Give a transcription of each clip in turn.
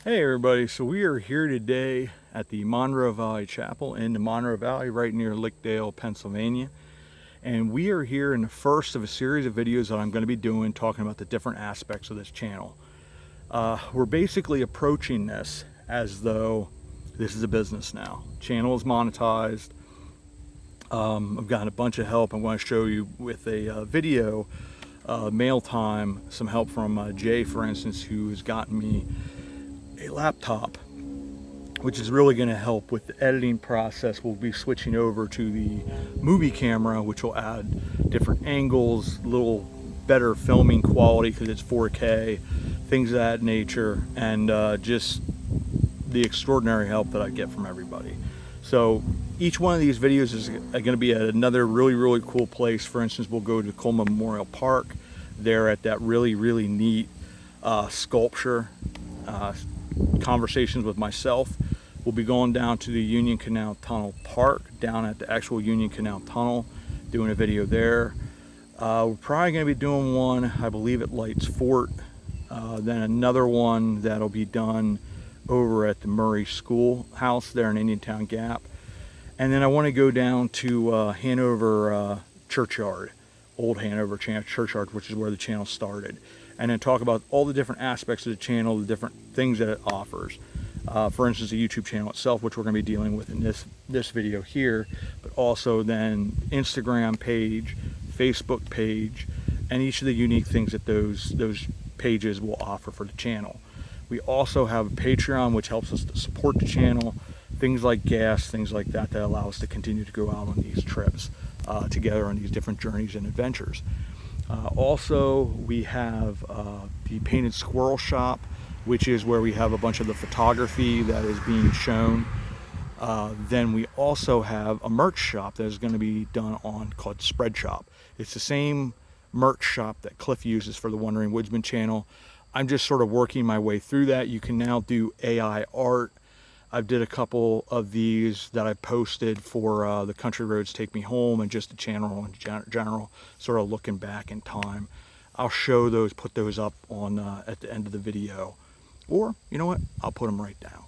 Hey everybody, so we are here today at the Monroe Valley Chapel in the Monroe Valley right near Lickdale, Pennsylvania. And we are here in the first of a series of videos that I'm going to be doing talking about the different aspects of this channel. We're basically approaching this as though this is a business now. Channel is monetized. I've gotten a bunch of help. I'm going to show you with a video, mail time, some help from Jay, for instance, who has gotten me a laptop, which is really going to help with the editing process. We'll be switching over to the movie camera, which will add different angles, a little better filming quality because it's 4K, things of that nature, and just the extraordinary help that I get from everybody. So each one of these videos is going to be at another really cool place. For instance, we'll go to Coleman Memorial Park there at that really neat sculpture. Conversations with myself. We'll be going down to the Union Canal Tunnel Park, down at the actual Union Canal Tunnel, doing a video there. We're probably going to be doing one, I believe, at Lights Fort, then another one that'll be done over at the Murray Schoolhouse there in Indiantown Gap, and then I want to go down to Hanover Churchyard, Old Hanover Churchyard, which is where the channel started, and then talk about all the different aspects of the channel, the different things that it offers. For instance, the YouTube channel itself, which we're going to be dealing with in this video here, but also then Instagram page, Facebook page, and each of the unique things that those pages will offer for the channel. We also have a Patreon, which helps us to support the channel, things like gas, things like that, that allow us to continue to go out on these trips together on these different journeys and adventures. Also, we have the Painted Squirrel Shop, which is where we have a bunch of the photography that is being shown. Then we also have a merch shop that is going to be done on called Spread Shop. It's the same merch shop that Cliff uses for the Wandering Woodsman channel. I'm just sort of working my way through that. You can now do AI art. I've did a couple of these that I posted for the Country Roads Take Me Home and just the channel in general, sort of looking back in time. I'll show those, put those up on at the end of the video. Or, you know what, I'll put them right down.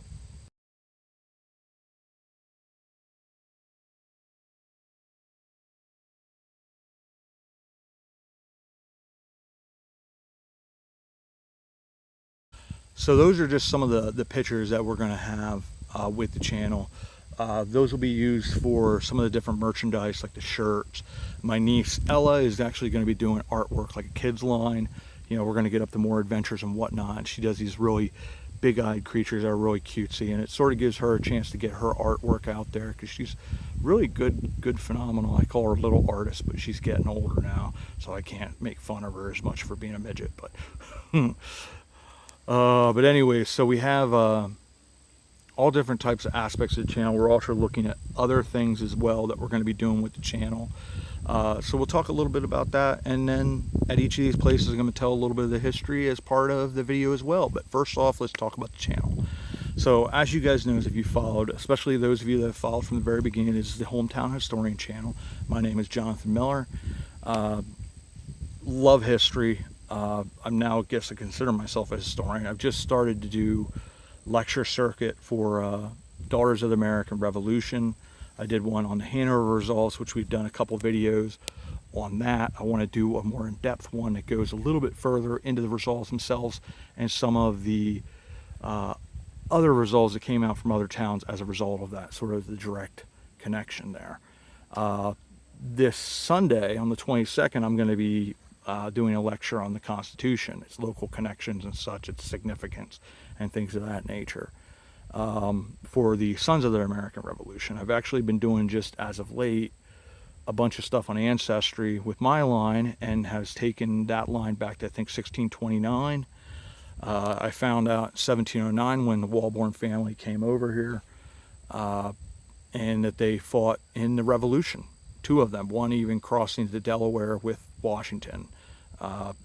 So those are just some of the pictures that we're going to have with the channel. Those will be used for some of the different merchandise, like the shirts. My niece Ella is actually going to be doing artwork, like a kids line. You know, we're going to get up to more adventures and whatnot. She does these really big-eyed creatures that are really cutesy, and it sort of gives her a chance to get her artwork out there because she's really good, phenomenal. I call her a little artist, but she's getting older now, so I can't make fun of her as much for being a midget. But anyway, so we have all different types of aspects of the channel. We're also looking at other things as well that we're going to be doing with the channel. So we'll talk a little bit about that, and then at each of these places I'm going to tell a little bit of the history as part of the video as well. But first off, let's talk about the channel. So as you guys know, if you followed, especially those of you that have followed from the very beginning, this is the Hometown Historian channel. My name is Jonathan Miller. Love history. I'm now, I guess I consider myself a historian. I've just started to do lecture circuit for Daughters of the American Revolution. I did one on the Hanover results, which we've done a couple videos on that. I want to do a more in-depth one that goes a little bit further into the results themselves and some of the other results that came out from other towns as a result of that, sort of the direct connection there. This Sunday on the 22nd, I'm going to be doing a lecture on the Constitution, its local connections and such, its significance and things of that nature. For the Sons of the American Revolution, I've actually been doing, just as of late, a bunch of stuff on ancestry with my line, and has taken that line back to, I think, 1629. I found out 1709 when the Walborn family came over here, and that they fought in the Revolution. Two of them, one even crossing the Delaware with Washington.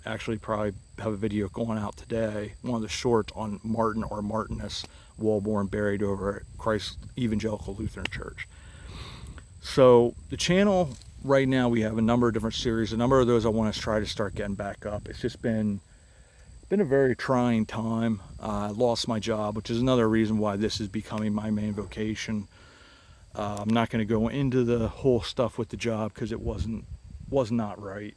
Actually probably have a video going out today, one of the shorts on Martin or Martinus Walborn, buried over at Christ Evangelical Lutheran Church. So the channel right now, we have a number of different series. A number of those I want to try to start getting back up. It's just been been a very trying time. I lost my job, which is another reason why this is becoming my main vocation. I'm not going to go into the whole stuff with the job because it was not right.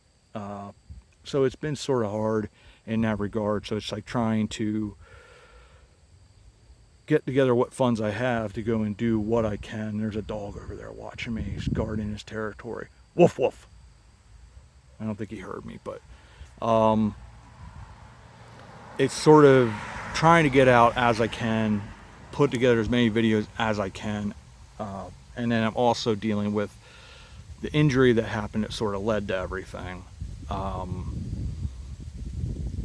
So it's been sort of hard in that regard. So it's like trying to get together what funds I have to go and do what I can. There's a dog over there watching me. He's guarding his territory. Woof, woof. I don't think he heard me, but it's sort of trying to get out as I can, put together as many videos as I can. And then I'm also dealing with the injury that happened that sort of led to everything.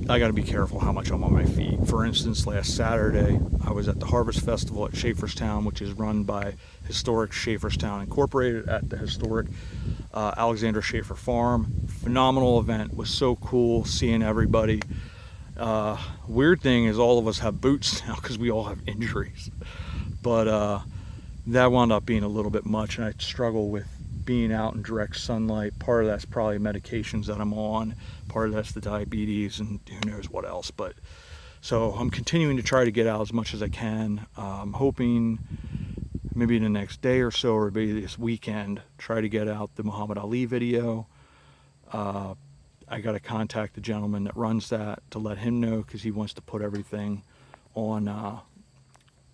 I got to be careful how much I'm on my feet. For instance, last Saturday, I was at the Harvest Festival at Schaeferstown, which is run by Historic Schaeferstown Incorporated at the historic Alexander Schaefer Farm. Phenomenal event. Was so cool seeing everybody. Weird thing is all of us have boots now because we all have injuries. But that wound up being a little bit much, and I struggle with being out in direct sunlight. Part of that's probably medications that I'm on, part of that's the diabetes, and who knows what else. But so I'm continuing to try to get out as much as I can. I'm hoping maybe the next day or so, or maybe this weekend, try to get out the Muhammad Ali video. I got to contact the gentleman that runs that to let him know, because he wants to put everything on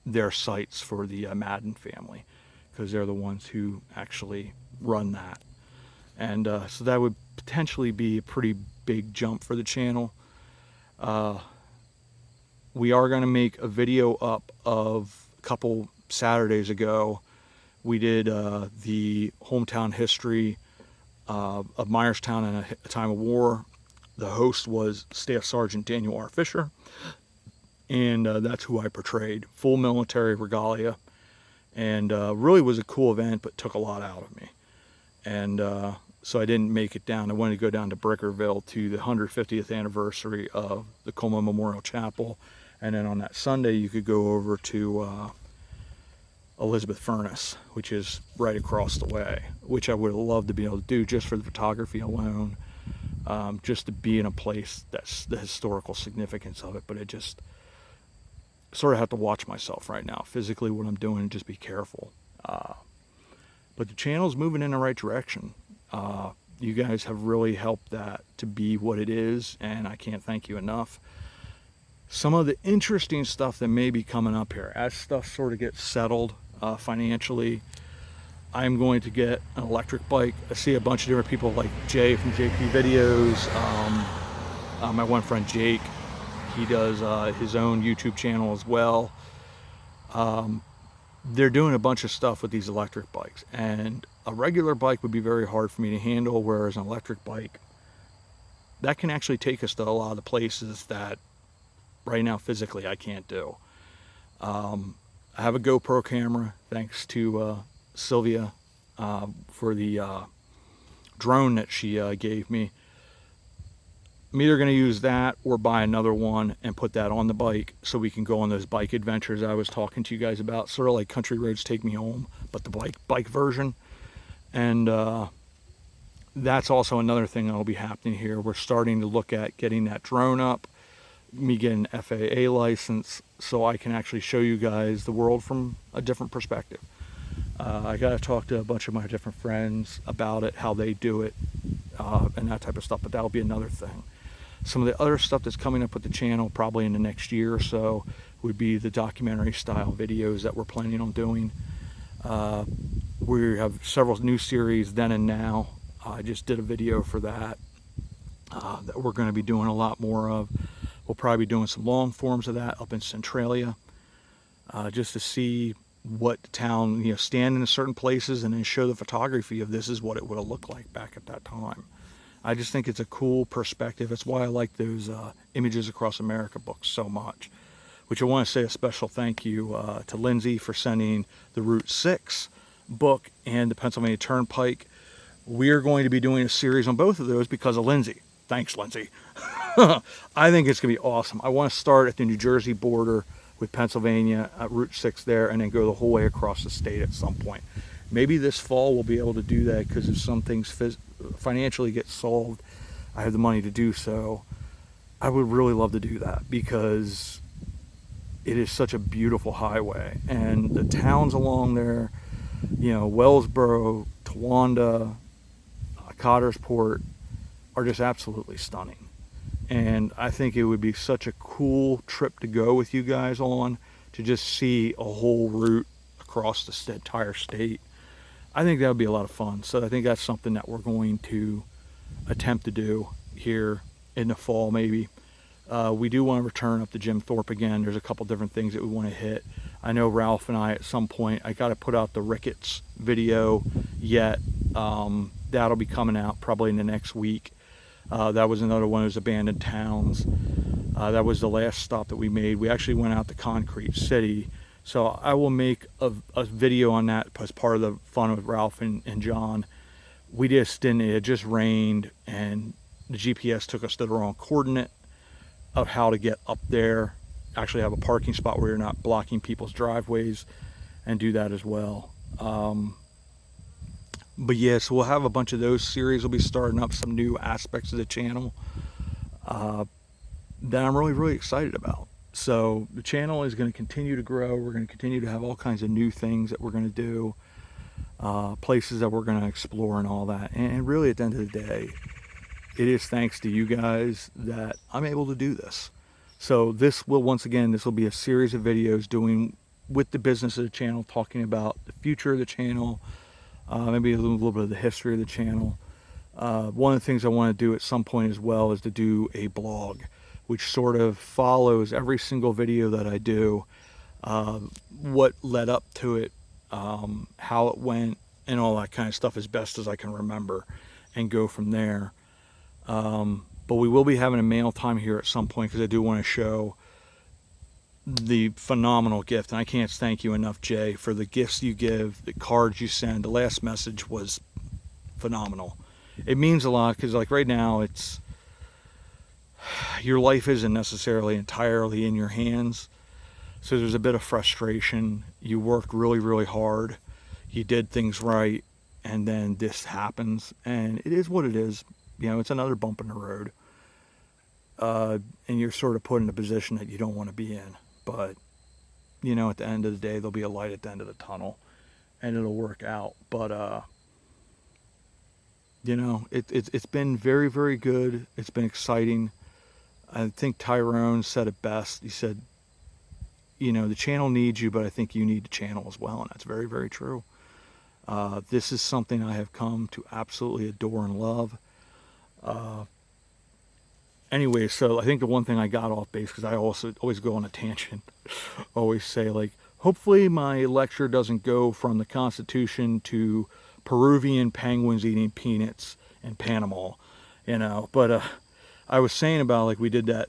their sites for the Madden family, because they're the ones who actually run that. And so that would potentially be a pretty big jump for the channel. We are going to make a video up of a couple Saturdays ago. We did the hometown history of Myerstown in a time of war. The host was Staff Sergeant Daniel R. Fisher, and that's who I portrayed. Full military regalia, and really was a cool event, but took a lot out of me. And so I didn't make it down. I wanted to go down to Brickerville to the 150th anniversary of the Coleman Memorial Chapel, and then on that Sunday you could go over to Elizabeth Furnace, which is right across the way, which I would have loved to be able to do just for the photography alone, just to be in a place that's the historical significance of it. But it just sort of have to watch myself right now, physically, what I'm doing, and just be careful. But the channel's moving in the right direction. You guys have really helped that to be what it is, and I can't thank you enough. Some of the interesting stuff that may be coming up here, as stuff sort of gets settled financially, I'm going to get an electric bike. I see a bunch of different people like Jay from JP Videos, my one friend Jake, he does his own YouTube channel as well. They're doing a bunch of stuff with these electric bikes, and a regular bike would be very hard for me to handle, whereas an electric bike, that can actually take us to a lot of the places that right now physically I can't do. I have a GoPro camera, thanks to Sylvia for the drone that she gave me. I'm either going to use that or buy another one and put that on the bike so we can go on those bike adventures I was talking to you guys about, sort of like Country Roads Take Me Home, but the bike version. And that's also another thing that will be happening here. We're starting to look at getting that drone up, me getting an FAA license, so I can actually show you guys the world from a different perspective. I got to talk to a bunch of my different friends about it, how they do it, and that type of stuff, but that'll be another thing. Some of the other stuff that's coming up with the channel probably in the next year or so would be the documentary style videos that we're planning on doing. We have several new series, Then and Now. I just did a video for that that we're going to be doing a lot more of. We'll probably be doing some long forms of that up in Centralia, just to see what the town, stand in certain places and then show the photography of this is what it would have looked like back at that time. I just think it's a cool perspective. That's why I like those Images Across America books so much. Which I want to say a special thank you to Lindsay for sending the Route 6 book and the Pennsylvania Turnpike. We're going to be doing a series on both of those because of Lindsay. Thanks, Lindsay. I think it's going to be awesome. I want to start at the New Jersey border with Pennsylvania, at Route 6 there, and then go the whole way across the state at some point. Maybe this fall we'll be able to do that, because if some things financially get solved, I have the money to do so. I would really love to do that because it is such a beautiful highway, and the towns along there, you know, Wellsboro, Towanda, Cottersport, are just absolutely stunning. And I think it would be such a cool trip to go with you guys on, to just see a whole route across the entire state. I think that would be a lot of fun. So I think that's something that we're going to attempt to do here in the fall, maybe. We do want to return up to Jim Thorpe again. There's a couple different things that we want to hit. I know Ralph and I, at some point, I got to put out the Ricketts video yet. That'll be coming out probably in the next week. That was another one of those abandoned towns. That was the last stop that we made. We actually went out to Concrete City. So I will make a video on that as part of the fun with Ralph and John. We just didn't, it just rained, and the GPS took us to the wrong coordinate of how to get up there. Actually have a parking spot where you're not blocking people's driveways, and do that as well. But yeah, so we'll have a bunch of those series. We'll be starting up some new aspects of the channel that I'm really, really excited about. So the channel is going to continue to grow. We're going to continue to have all kinds of new things that we're going to do, places that we're going to explore and all that. And really, at the end of the day, it is thanks to you guys that I'm able to do this. So this will, once again, this will be a series of videos doing with the business of the channel, talking about the future of the channel, maybe a little bit of the history of the channel. One of the things I want to do at some point as well is to do a blog, which sort of follows every single video that I do, what led up to it, how it went, and all that kind of stuff as best as I can remember, and go from there. But we will be having a mail time here at some point, because I do want to show the phenomenal gift. And I can't thank you enough, Jay, for the gifts you give, the cards you send. The last message was phenomenal. It means a lot, because like right now, it's, your life isn't necessarily entirely in your hands. So there's a bit of frustration. You worked really, really hard. You did things right. And then this happens. And it is what it is. You know, it's another bump in the road. And you're sort of put in a position that you don't want to be in. But, you know, at the end of the day, there'll be a light at the end of the tunnel. And it'll work out. But, you know, it's been very, very good. It's been exciting. I think Tyrone said it best. He said, you know, the channel needs you, but I think you need the channel as well. And that's very, very true. This is something I have come to absolutely adore and love. Anyway, so I think the one thing I got off base, because I also always go on a tangent, always say, like, hopefully my lecture doesn't go from the Constitution to Peruvian penguins eating peanuts in Panama, you know. But I was saying about, like, we did that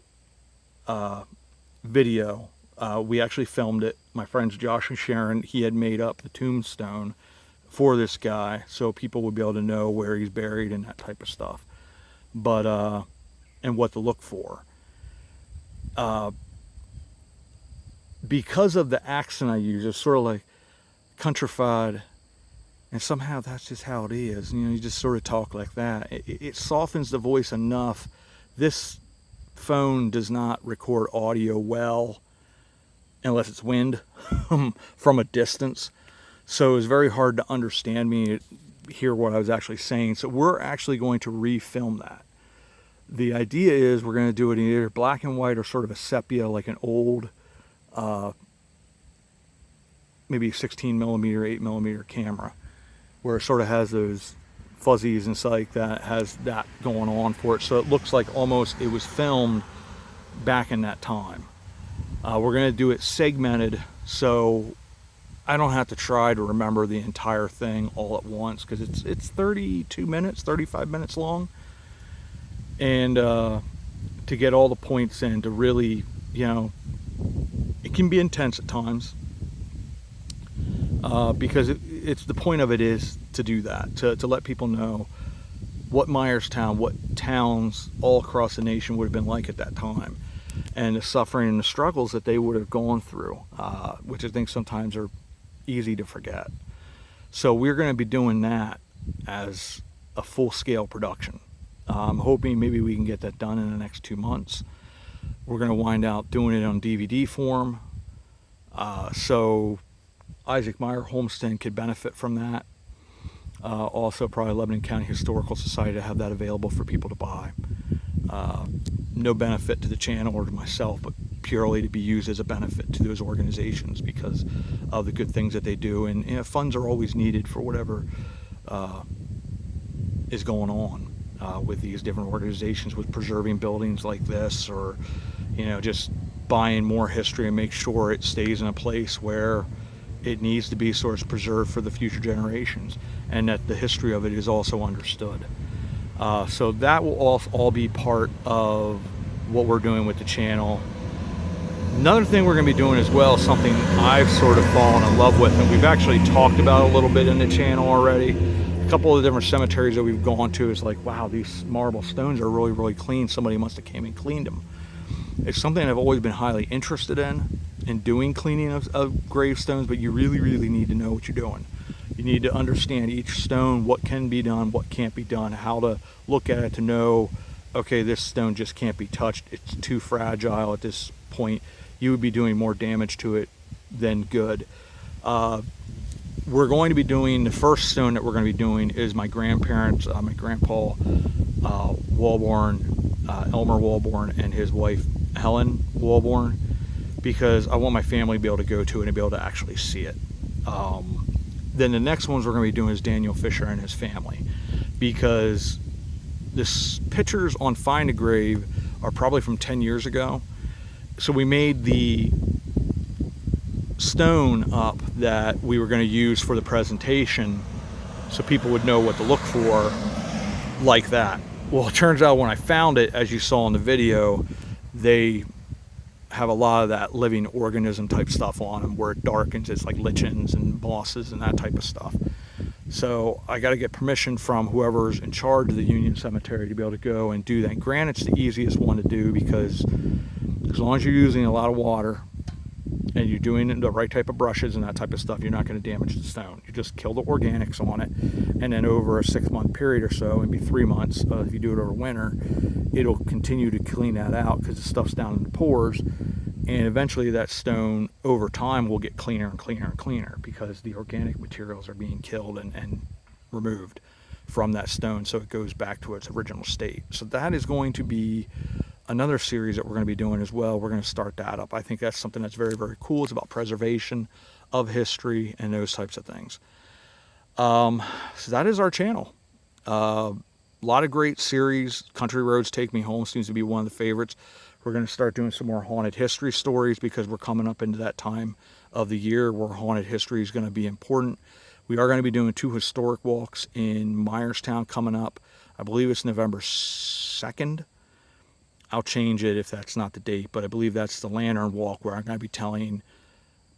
video. We actually filmed it. My friends Josh and Sharon, he had made up the tombstone for this guy, so people would be able to know where he's buried and that type of stuff. But and what to look for. Because of the accent I use, it's sort of like countrified, and somehow that's just how it is. You know, you just sort of talk like that. It softens the voice enough. This phone does not record audio well unless it's wind from a distance. So it's very hard to understand me, hear what I was actually saying. So we're actually going to refilm that. The idea is we're going to do it in either black and white or sort of a sepia, like an old, maybe 16 millimeter, 8 millimeter camera, where it sort of has those fuzzies and stuff like that, has that going on for it. So it looks like almost it was filmed back in that time. We're going to do it segmented, so I don't have to try to remember the entire thing all at once, because it's 32 minutes, 35 minutes long. And to get all the points in, to really, you know, it can be intense at times, because it's the point of it is to do that, to let people know what Myerstown, what towns all across the nation would have been like at that time, and the suffering and the struggles that they would have gone through, which I think sometimes are easy to forget. So we're going to be doing that as a full-scale production. I'm hoping maybe we can get that done in the next 2 months. We're going to wind out doing it on DVD form. So Isaac Meyer Homestead could benefit from that. Also, probably Lebanon County Historical Society to have that available for people to buy. No benefit to the channel or to myself, but purely to be used as a benefit to those organizations because of the good things that they do. And funds are always needed for whatever is going on with these different organizations, with preserving buildings like this, or just buying more history and make sure it stays in a place where it needs to be sort of preserved for the future generations, and that the history of it is also understood. So that will all be part of what we're doing with the channel. Another thing we're going to be doing as well, something I've sort of fallen in love with, and we've actually talked about a little bit in the channel already. A couple of the different cemeteries that we've gone to, is like, wow, these marble stones are really, really clean. Somebody must have came and cleaned them. It's something I've always been highly interested in doing cleaning of gravestones, but you really, really need to know what you're doing. You need to understand each stone, what can be done, what can't be done, how to look at it to know, okay, this stone just can't be touched. It's too fragile at this point. You would be doing more damage to it than good. We're going to be doing, the first stone that we're going to be doing is my grandparents, my grandpa Walborn, Elmer Walborn, and his wife Helen Walborn, because I want my family to be able to go to it and be able to actually see it. Then the next ones we're going to be doing is Daniel Fisher and his family, because the pictures on Find a Grave are probably from 10 years ago. So we made the stone up that we were going to use for the presentation so people would know what to look for, like that. Well, it turns out when I found it, as you saw in the video, they have a lot of that living organism type stuff on them where it darkens. It's like lichens and mosses and that type of stuff. So I got to get permission from whoever's in charge of the Union Cemetery to be able to go and do that. Granted, it's the easiest one to do, because as long as you're using a lot of water and you're doing the right type of brushes and that type of stuff, you're not going to damage the stone. You just kill the organics on it, and then over a 6-month period or so, maybe 3 months, if you do it over winter, it'll continue to clean that out because the stuff's down in the pores, and eventually that stone over time will get cleaner and cleaner and cleaner because the organic materials are being killed and removed from that stone, so it goes back to its original state. So that is going to be another series that we're going to be doing as well. We're going to start that up. I think that's something that's very, very cool. It's about preservation of history and those types of things. So that is our channel. A lot of great series. Country Roads Take Me Home seems to be one of the favorites. We're going to start doing some more haunted history stories because we're coming up into that time of the year where haunted history is going to be important. We are going to be doing 2 historic walks in Myerstown coming up. I believe it's November 2nd. I'll change it if that's not the date, but I believe that's the Lantern Walk, where I'm going to be telling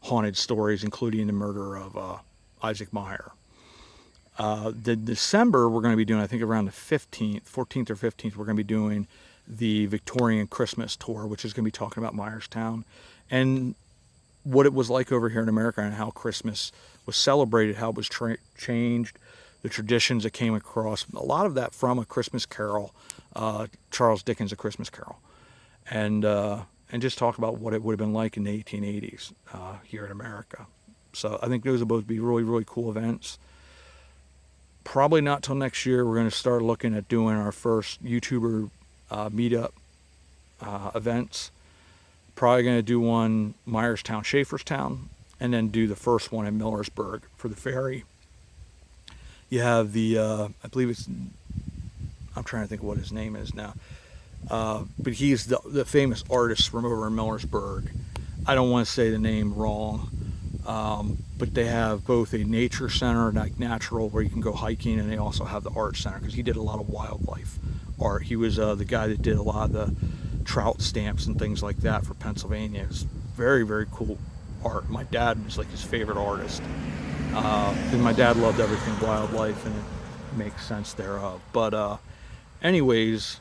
haunted stories, including the murder of Isaac Meyer. The December, we're going to be doing, I think around the 14th or 15th, we're going to be doing the Victorian Christmas tour, which is going to be talking about Myerstown and what it was like over here in America and how Christmas was celebrated, how it was changed, the traditions that came across, a lot of that from A Christmas Carol, Charles Dickens' A Christmas Carol, and just talk about what it would have been like in the 1880s here in America. So I think those will both be really, really cool events. Probably not till next year we're going to start looking at doing our first YouTuber meetup events. Probably going to do one Myerstown, Schaeferstown, and then do the first one in Millersburg for the ferry. You have the, I believe it's, I'm trying to think of what his name is now, but he's the famous artist from over in Millersburg. I don't want to say the name wrong, but they have both a nature center, like natural, where you can go hiking, and they also have the art center, because he did a lot of wildlife art. He was the guy that did a lot of the trout stamps and things like that for Pennsylvania. It's very, very cool art. My dad was like his favorite artist, because my dad loved everything wildlife, and it makes sense thereof. But anyways,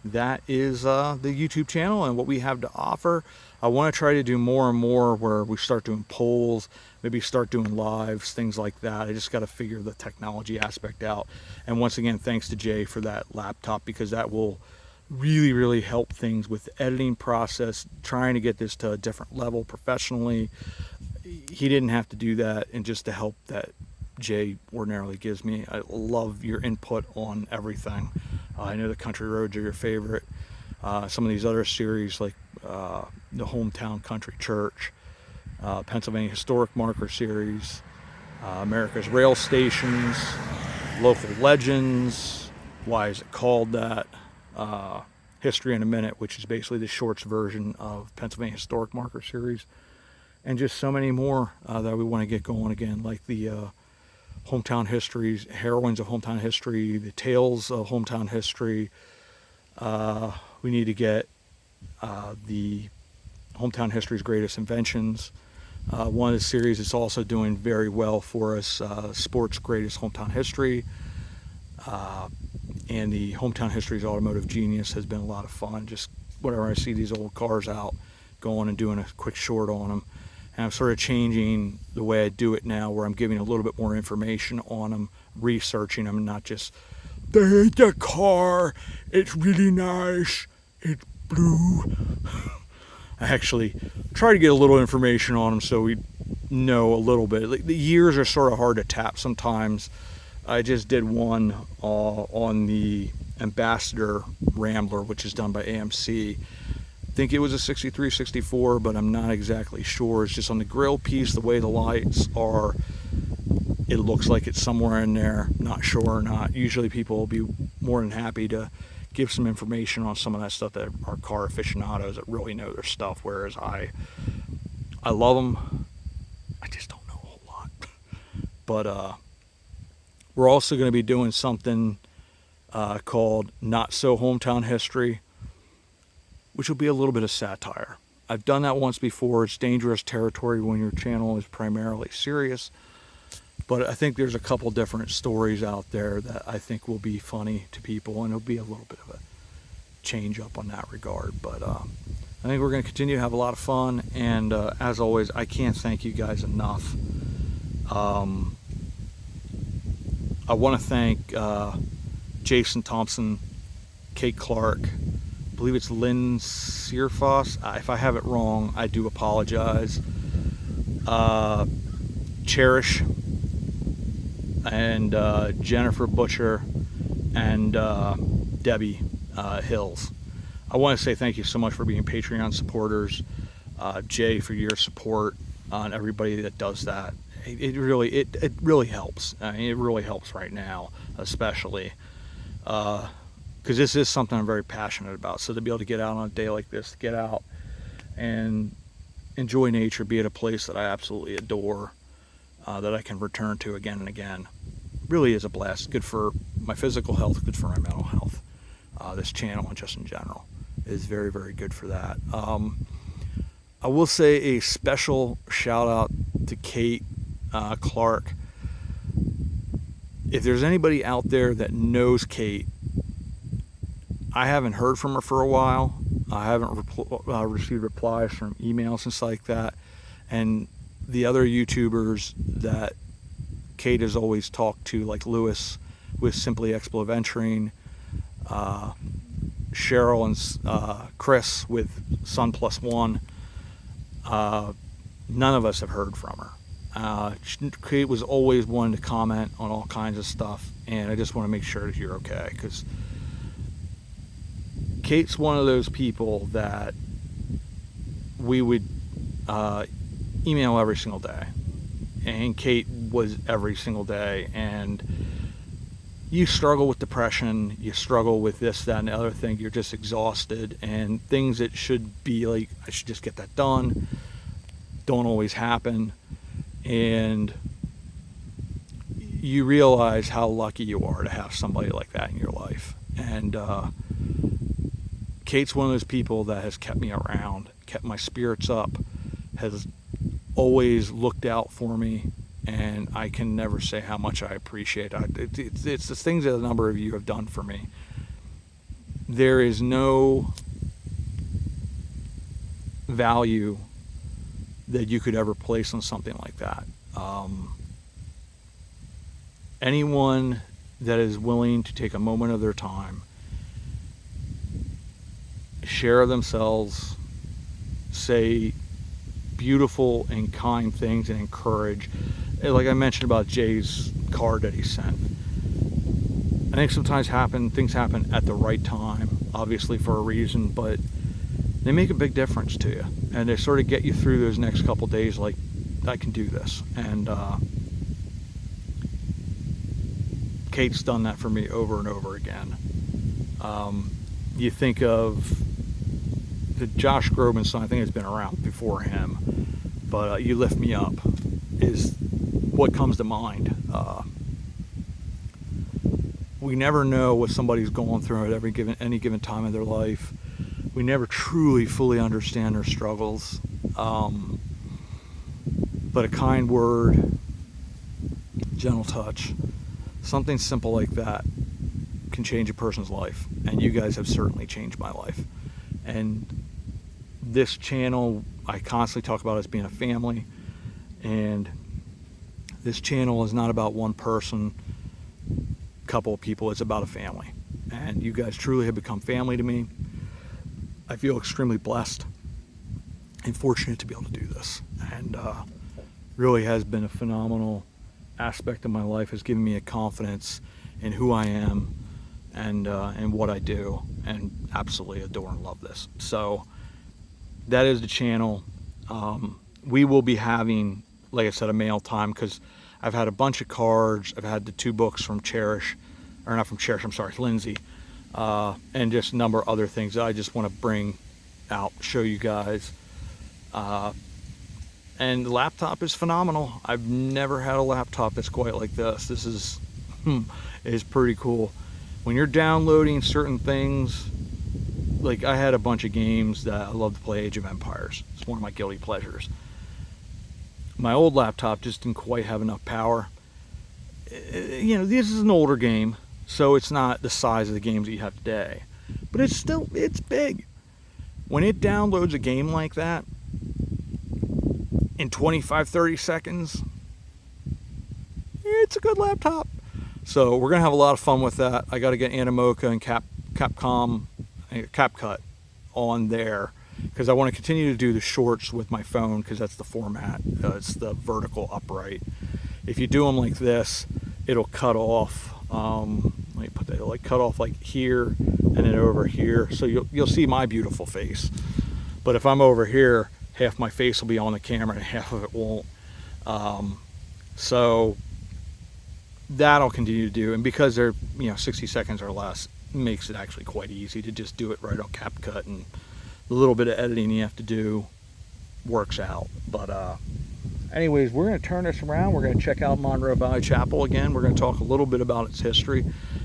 that is the YouTube channel and what we have to offer. I want to try to do more and more where we start doing polls, maybe start doing lives, things like that. I just got to figure the technology aspect out. And once again, thanks to Jay for that laptop, because that will really helped things with the editing process, trying to get this to a different level professionally. He didn't have to do that, and just the help that Jay ordinarily gives me. I love your input on everything. I know the country roads are your favorite. Some of these other series like the Hometown Country Church, Pennsylvania Historic Marker Series, America's Rail Stations, Local Legends, Why Is It Called That, History in a Minute, which is basically the shorts version of Pennsylvania Historic Marker Series, and just so many more that we want to get going again, like the Hometown Histories, Heroines of Hometown History, the Tales of Hometown History. We need to get the Hometown History's Greatest Inventions. One of the series that's also doing very well for us, Sports Greatest Hometown History. And the Hometown History's Automotive Genius has been a lot of fun. Just whenever I see these old cars out, going and doing a quick short on them. And I'm sort of changing the way I do it now, where I'm giving a little bit more information on them, researching them, and not just, there's the car, it's really nice, it's blue. I actually try to get a little information on them so we know a little bit. Like, the years are sort of hard to tap sometimes. I just did one on the Ambassador Rambler, which is done by AMC. I think it was a 63, 64, but I'm not exactly sure. It's just on the grill piece, the way the lights are, it looks like it's somewhere in there. Not sure or not. Usually people will be more than happy to give some information on some of that stuff that are car aficionados that really know their stuff, whereas I love them. I just don't know a whole lot. But we're also going to be doing something called Not So Hometown History, which will be a little bit of satire. I've done that once before. It's dangerous territory when your channel is primarily serious. But I think there's a couple different stories out there that I think will be funny to people, and it'll be a little bit of a change up on that regard. But I think we're going to continue to have a lot of fun, and as always, I can't thank you guys enough. I want to thank Jason Thompson, Kate Clark, I believe it's Lynn Searfoss. If I have it wrong, I do apologize. Cherish, and Jennifer Butcher, and Debbie Hills. I want to say thank you so much for being Patreon supporters. Jay, for your support on everybody that does that. It really helps. I mean, it really helps right now, especially because this is something I'm very passionate about. So to be able to get out on a day like this, to get out and enjoy nature, be at a place that I absolutely adore, that I can return to again and again, really is a blast. Good for my physical health, good for my mental health. This channel, and just in general, is very good for that. I will say a special shout out to Kate Clark. If there's anybody out there that knows Kate, I haven't heard from her for a while. I haven't received replies from emails and stuff like that. And the other YouTubers that Kate has always talked to, like Lewis with Simply Exploventuring, Cheryl and Chris with Sun Plus One, none of us have heard from her. Kate was always one to comment on all kinds of stuff, and I just want to make sure that you're okay, because Kate's one of those people that we would email every single day, and Kate was every single day. And you struggle with depression, you struggle with this, that, and the other thing. You're just exhausted, and things that should be like, I should just get that done, don't always happen. And you realize how lucky you are to have somebody like that in your life. And Kate's one of those people that has kept me around, kept my spirits up, has always looked out for me, and I can never say how much I appreciate it. It's the things that a number of you have done for me. There is no value that you could ever place on something like that. Anyone that is willing to take a moment of their time share themselves, say beautiful and kind things, and encourage. Like I mentioned about Jay's card that he sent, I think sometimes things happen at the right time, obviously for a reason, but they make a big difference to you, and they sort of get you through those next couple days, like, I can do this. And Kate's done that for me over and over again. You think of the Josh Groban song, I think it's been around before him, but You Lift Me Up is what comes to mind. We never know what somebody's going through at any given time of their life. We never truly fully understand their struggles. But a kind word, gentle touch, something simple like that can change a person's life. And you guys have certainly changed my life. And this channel, I constantly talk about as being a family. And this channel is not about one person, couple of people, it's about a family. And you guys truly have become family to me. I feel extremely blessed and fortunate to be able to do this. And really has been a phenomenal aspect of my life. Has given me a confidence in who I am and what I do, and absolutely adore and love this. So that is the channel. We will be having, like I said, a mail time, because I've had a bunch of cards. I've had the 2 books from Lindsay, and just a number of other things that I just want to bring out, show you guys. And the laptop is phenomenal. I've never had a laptop that's quite like this. This is pretty cool. When you're downloading certain things, like I had a bunch of games that I love to play. Age of Empires, it's one of my guilty pleasures. My old laptop just didn't quite have enough power. You know, this is an older game, so it's not the size of the games that you have today, but it's big. When it downloads a game like that in 25-30 seconds, it's a good laptop. So we're gonna have a lot of fun with that. I got to get Animoca and CapCut on there, because I want to continue to do the shorts with my phone, because that's the format. It's the vertical upright. If you do them like this, it'll cut off. Let me put that. It'll like cut off like here and then over here, so you'll see my beautiful face. But if I'm over here, half my face will be on the camera and half of it won't. So that'll continue to do, and because they're 60 seconds or less, makes it actually quite easy to just do it right on CapCut, and the little bit of editing you have to do works out. But anyways, we're going to turn this around. We're going to check out Monroe Valley Chapel again. We're going to talk a little bit about its history,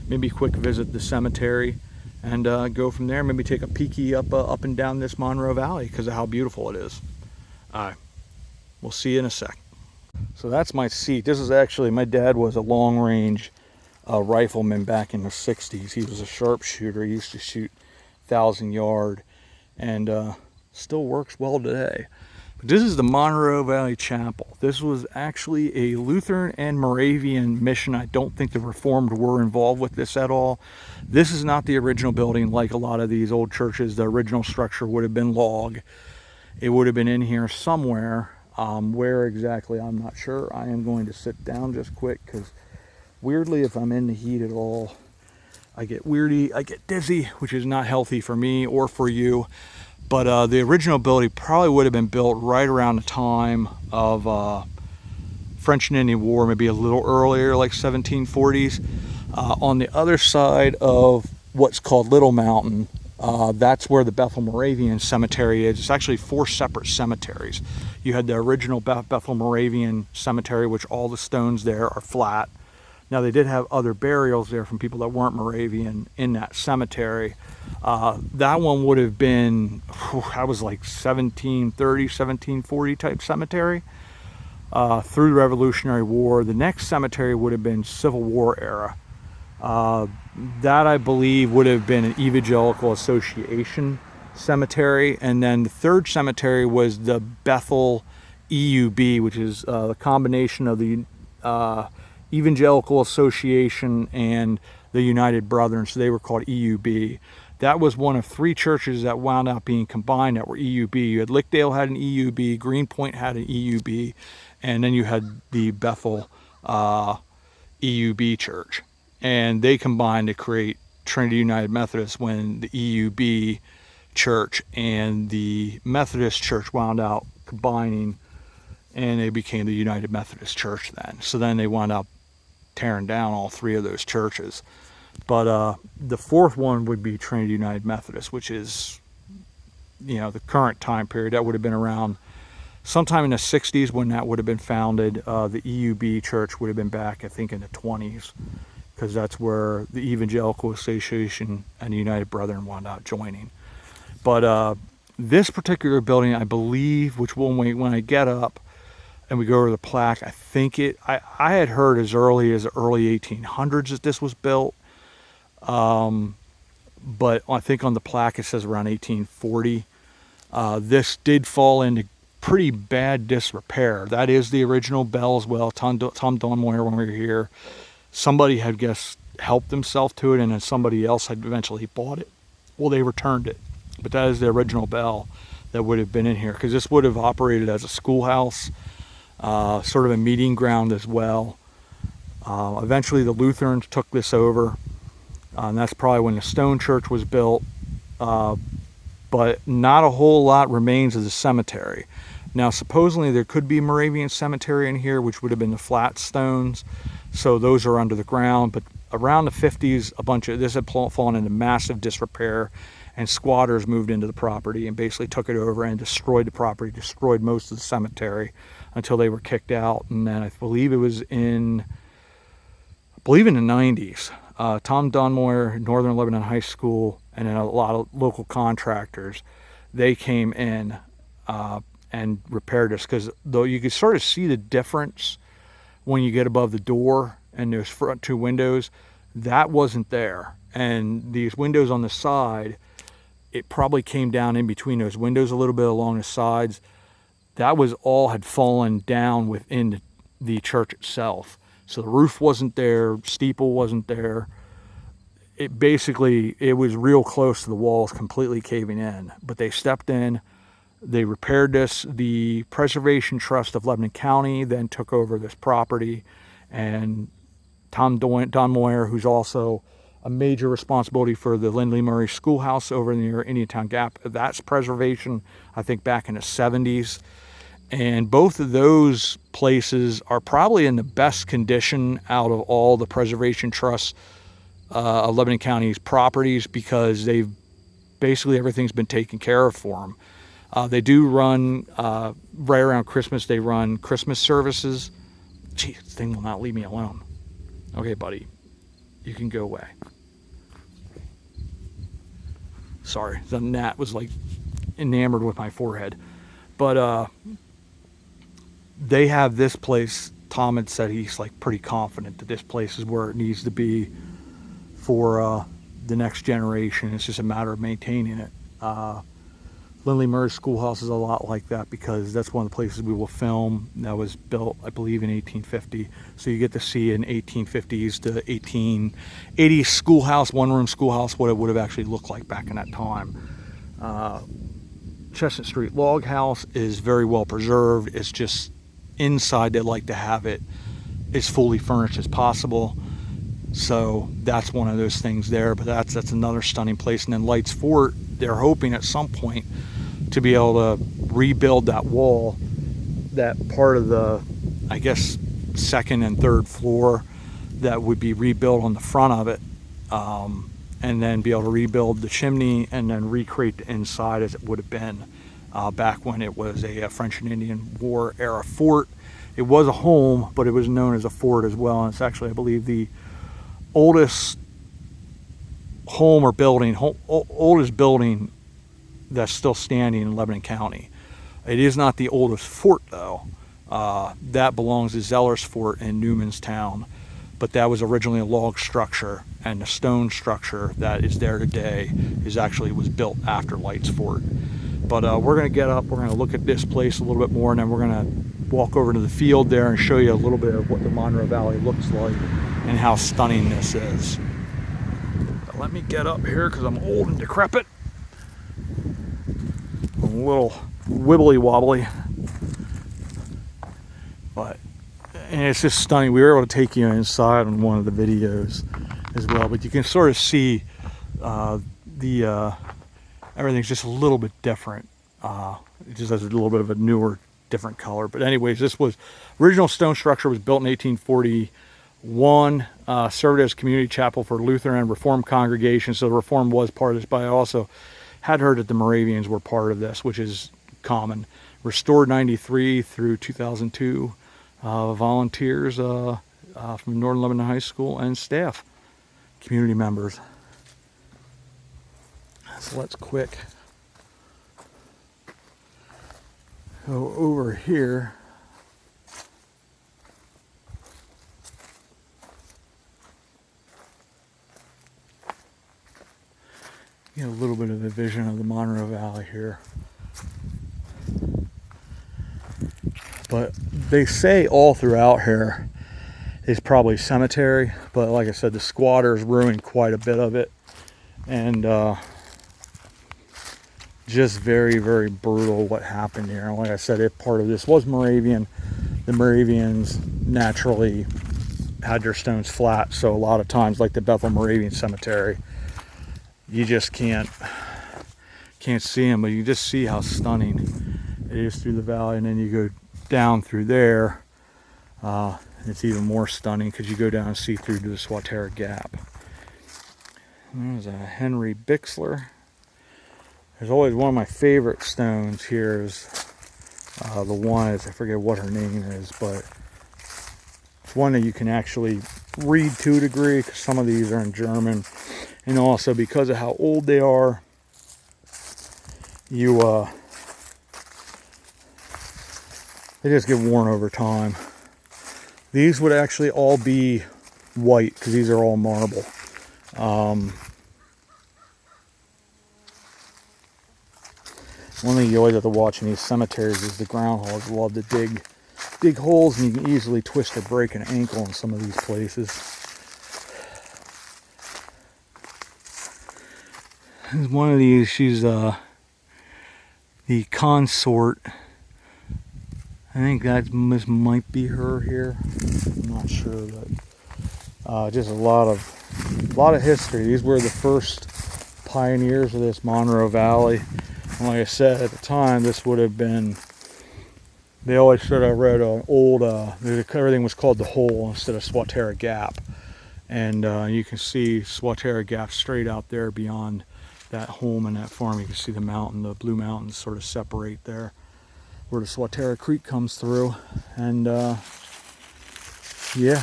maybe a quick visit the cemetery, and go from there. Maybe take a peeky up and down this Monroe Valley because of how beautiful it is. All right, we'll see you in a sec. So that's my seat. This is actually, my dad was a long-range rifleman back in the 60s. He was a sharpshooter. He used to shoot 1,000-yard, and still works well today. But this is the Monroe Valley Chapel. This was actually a Lutheran and Moravian mission. I don't think the Reformed were involved with this at all. This is not the original building like a lot of these old churches. The original structure would have been log. It would have been in here somewhere. Where exactly, I'm not sure. I am going to sit down just quick, because weirdly, if I'm in the heat at all, I get weirdy, I get dizzy, which is not healthy for me or for you. But the original building probably would have been built right around the time of French and Indian War, maybe a little earlier, like 1740s. On the other side of what's called Little Mountain, that's where the Bethel Moravian Cemetery is. It's actually 4 separate cemeteries. You had the original Bethel Moravian Cemetery, which all the stones there are flat. Now, they did have other burials there from people that weren't Moravian in that cemetery. That one would have been, that was like 1730, 1740 type cemetery. Through the Revolutionary War. The next cemetery would have been Civil War era. That, I believe, would have been an Evangelical Association cemetery. And then the third cemetery was the Bethel EUB, which is the combination of the Evangelical Association and the United Brethren. So they were called EUB. that was one of 3 churches that wound up being combined that were EUB. You had Lickdale had an EUB, Greenpoint had an EUB, and then you had the Bethel EUB church. And they combined to create Trinity United Methodist, when the EUB church and the Methodist church wound out combining, and they became the United Methodist Church then. So then they wound up tearing down all 3 of those churches. But the 4th one would be Trinity United Methodist, which is, you know, the current time period. That would have been around sometime in the 60s when that would have been founded. The EUB church would have been back, I think, in the 20s, because that's where the Evangelical Association and the United Brethren wound up joining. But this particular building, I believe, which when I get up and we go over the plaque, I think I had heard as early as the early 1800s that this was built. But I think on the plaque it says around 1840. This did fall into pretty bad disrepair. That is the original bell as well. Tom Donmoyer, when we were here, somebody had helped himself to it, and then somebody else had eventually bought it. Well, they returned it, but that is the original bell that would have been in here, because this would have operated as a schoolhouse, sort of a meeting ground as well. Eventually the Lutherans took this over, and that's probably when the stone church was built, but not a whole lot remains of the cemetery. Now supposedly there could be Moravian cemetery in here, which would have been the flat stones, so those are under the ground. But around the 50s, a bunch of this had fallen into massive disrepair, and squatters moved into the property and basically took it over and destroyed the property, destroyed most of the cemetery until they were kicked out. And then I believe it was in the 90s, Tom Donmoyer, Northern Lebanon High School, and then a lot of local contractors, they came in and repaired this, because though you could sort of see the difference when you get above the door and those front 2 windows, that wasn't there. And these windows on the side, it probably came down in between those windows a little bit along the sides. That was all had fallen down within the church itself. So the roof wasn't there, steeple wasn't there. It was real close to the walls completely caving in. But they stepped in, they repaired this. The Preservation Trust of Lebanon County then took over this property, and Tom Donmoyer, who's also a major responsibility for the Lindley Murray Schoolhouse over near Indiantown Gap, that's preservation, I think, back in the 70s. And both of those places are probably in the best condition out of all the Preservation Trusts of Lebanon County's properties, because basically everything's been taken care of for them. They do run, right around Christmas, they run Christmas services. Gee, this thing will not leave me alone. Okay, buddy, you can go away. Sorry, the gnat was like enamored with my forehead. But they have this place. Tom had said he's like pretty confident that this place is where it needs to be for the next generation. It's just a matter of maintaining it. Lindley Murray Schoolhouse is a lot like that, because that's one of the places we will film. That was built, I believe, in 1850. So you get to see an 1850s to 1880s schoolhouse, one-room schoolhouse, what it would have actually looked like back in that time. Chestnut Street Log House is very well preserved. It's just inside they like to have it as fully furnished as possible. So that's one of those things there, but that's another stunning place. And then Lights Fort, they're hoping at some point to be able to rebuild that wall, that part of the, I guess, 2nd and 3rd floor that would be rebuilt on the front of it, and then be able to rebuild the chimney and then recreate the inside as it would have been back when it was a French and Indian War era fort. It was a home, but it was known as a fort as well, and it's actually, I believe, the oldest home or building, oldest building that's still standing in Lebanon County. It is not the oldest fort, though. That belongs to Zeller's Fort in Newmanstown, but that was originally a log structure, and the stone structure that is there today was built after Lights Fort. But we're going to get up, we're going to look at this place a little bit more, and then we're going to walk over to the field there and show you a little bit of what the Monroe Valley looks like and how stunning this is. let me get up here because I'm old and decrepit. I'm a little wibbly wobbly. But, and it's just stunning. We were able to take you inside on one of the videos as well, but you can sort of see everything's just a little bit different. It just has a little bit of a newer, different color. But anyways, this was original stone structure, was built in 1841, served as community chapel for Lutheran and Reformed congregations. So the Reformed was part of this, but I also had heard that the Moravians were part of this, which is common. Restored 93 through 2002. Volunteers from Northern Lebanon High School and staff, community members. So let's quick go over here. Get a little bit of a vision of the Monroe Valley here. But they say all throughout here is probably cemetery, but like I said, the squatters ruined quite a bit of it, and just very, very brutal what happened here. And like I said, if part of this was Moravian, the Moravians naturally had their stones flat, so a lot of times, like the Bethel Moravian Cemetery, you just can't see them, but you just see how stunning it is through the valley. And then you go down through there, it's even more stunning because you go down and see through to the Swatara Gap. There's a Henry Bixler. There's always one of my favorite stones here is the one is, I forget what her name is, but it's one that you can actually read to a degree because some of these are in German, and also because of how old they are, they just get worn over time. These would actually all be white because these are all marble. One thing you always have to watch in these cemeteries is the groundhogs love to dig holes, and you can easily twist or break an ankle in some of these places. There's one of these, she's the consort. I think this might be her here. I'm not sure, but just a lot of history. These were the first pioneers of this Monroe Valley. And like I said, at the time, this would have been, they always sort of read an old, everything was called the Hole instead of Swatara Gap. And you can see Swatara Gap straight out there beyond that home and that farm. You can see the mountain, the Blue Mountains sort of separate there, where the Swatara Creek comes through. And yeah.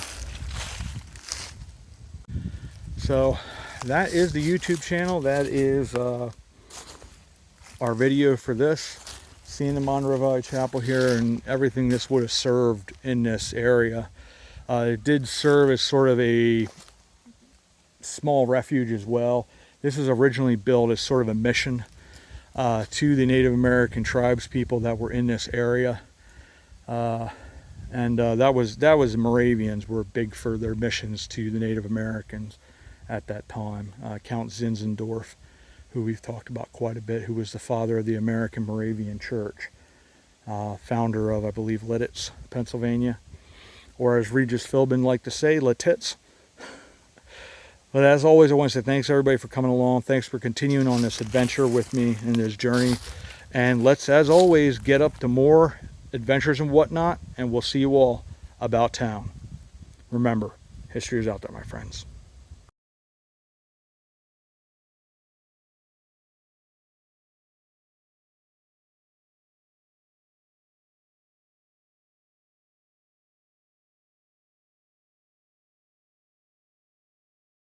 So that is the YouTube channel. That is our video for this, seeing the Monroe Valley Chapel here and everything this would have served in this area. It did serve as sort of a small refuge as well. This was originally built as sort of a mission to the Native American tribes people that were in this area. That was Moravians were big for their missions to the Native Americans at that time. Count Zinzendorf, who we've talked about quite a bit, who was the father of the American Moravian Church, founder of, I believe, Lidditz, Pennsylvania, or as Regis Philbin liked to say, Lititz. But as always, I want to say thanks everybody for coming along. Thanks for continuing on this adventure with me in this journey. And let's, as always, get up to more adventures and whatnot, and we'll see you all about town. Remember, history is out there, my friends.